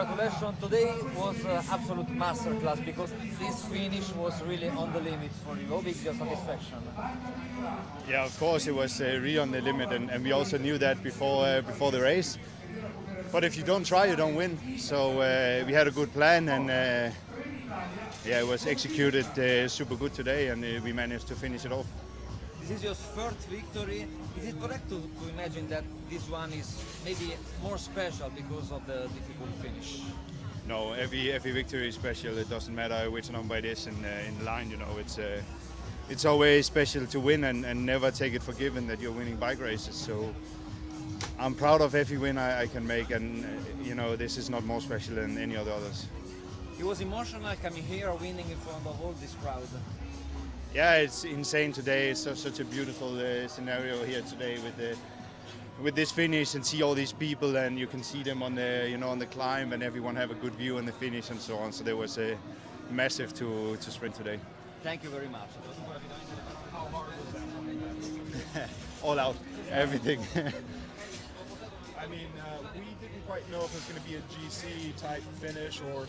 congratulations. Today was absolute masterclass because this finish was really on the limit for you. How big your satisfaction? Yeah, of course it was really on the limit, and we also knew that before the race. But if you don't try, you don't win. So we had a good plan, and it was executed super good today, and we managed to finish it off. This is your third victory. Is it correct to imagine that this one is maybe more special because of the difficult finish? No, every victory is special. It doesn't matter which number it is in the line. You know, it's always special to win, and never take it for given that you're winning bike races. So I'm proud of every win I can make, and you know, this is not more special than any of the others. It was emotional coming here, winning in front of all this crowd. Yeah, it's insane today. It's such a beautiful scenario here today with this finish, and see all these people, and you can see them on the climb, and everyone have a good view on the finish and so on. So there was a massive to sprint today. Thank you very much. How hard was that? All out, everything. I mean, we didn't quite know if it was going to be a GC type finish or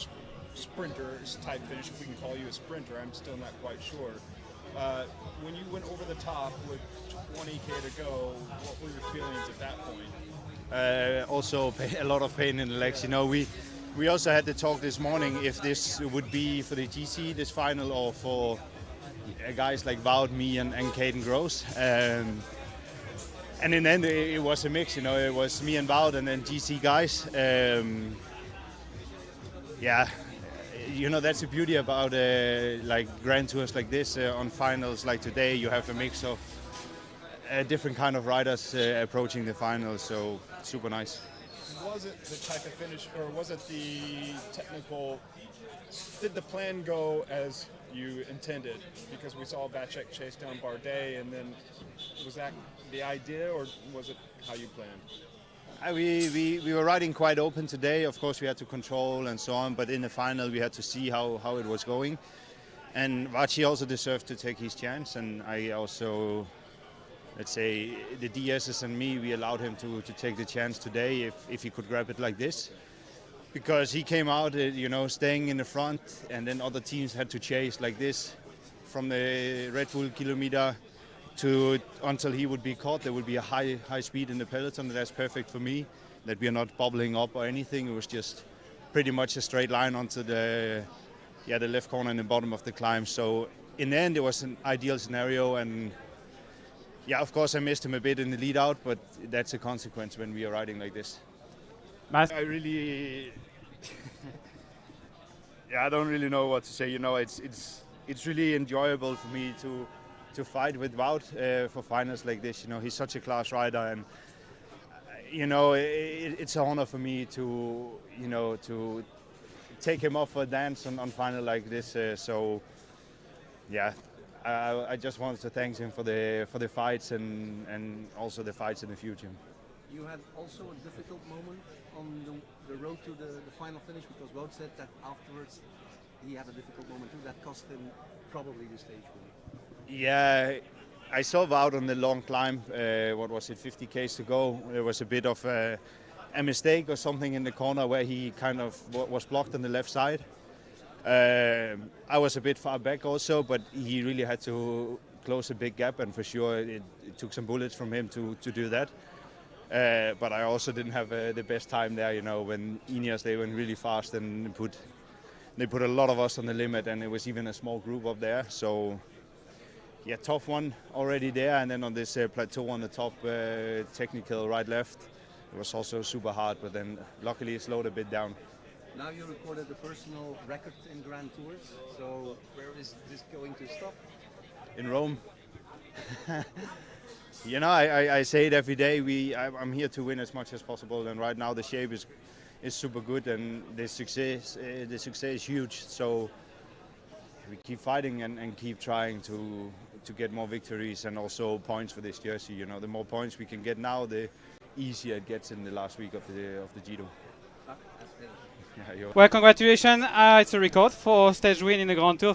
sprinters type finish, if we can call you a sprinter. I'm still not quite sure. When you went over the top with 20k to go, what were your feelings at that point? Also a lot of pain in the legs. You know, we also had the talk this morning if this would be for the GC, this final, or for guys like Wout, me, and Caden Gross. And in the end, it was a mix. You know, it was me and Wout, and then GC guys. You know, that's the beauty about like Grand Tours like this. On finals like today, you have a mix of different kind of riders approaching the finals. So super nice. Was it the type of finish, or was it the technical? Did the plan go as you intended? Because we saw Vacek chase down Bardet, and then was that the idea, or was it how you planned? We were riding quite open today. Of course, we had to control and so on, but in the final, we had to see how it was going. And Vaci also deserved to take his chance, and I also, let's say, the DSs and me, we allowed him to take the chance today if he could grab it like this. Because he came out, you know, staying in the front, and then other teams had to chase like this from the Red Bull kilometer until he would be caught. There would be a high speed in the peloton, and that's perfect for me, that we are not bubbling up or anything. It was just pretty much a straight line onto the left corner in the bottom of the climb. So in the end, it was an ideal scenario, and yeah, of course I missed him a bit in the lead out, but that's a consequence when we are riding like this. I really I don't really know what to say. You know, it's really enjoyable for me to fight with Wout for finals like this. You know, he's such a class rider, and you know, it's an honor for me to take him off for a dance on final like this. So yeah, I just wanted to thank him for the fights and also the fights in the future. You had also a difficult moment on the road to the final finish, because Wout said that afterwards he had a difficult moment too. That cost him probably the stage win. Yeah, I saw Wout on the long climb. What was it, 50 k's to go? There was a bit of a mistake or something in the corner where he kind of was blocked on the left side. I was a bit far back also, but he really had to close a big gap, and for sure it took some bullets from him to do that. But I also didn't have the best time there. You know, when Ineos, they went really fast and they put a lot of us on the limit, and it was even a small group up there. So yeah, tough one already there, and then on this plateau on the top, technical right-left, it was also super hard, but then luckily it slowed a bit down. Now you recorded a personal record in Grand Tours, so where is this going to stop? In Rome. You know, I say it every day. I'm here to win as much as possible, and right now the shape is super good, and the success is huge. So we keep fighting and keep trying to get more victories and also points for this jersey. You know, the more points we can get now, the easier it gets in the last week of the Giro. That's it. Yeah, well, congratulations. It's a record for stage win in the Grand Tour.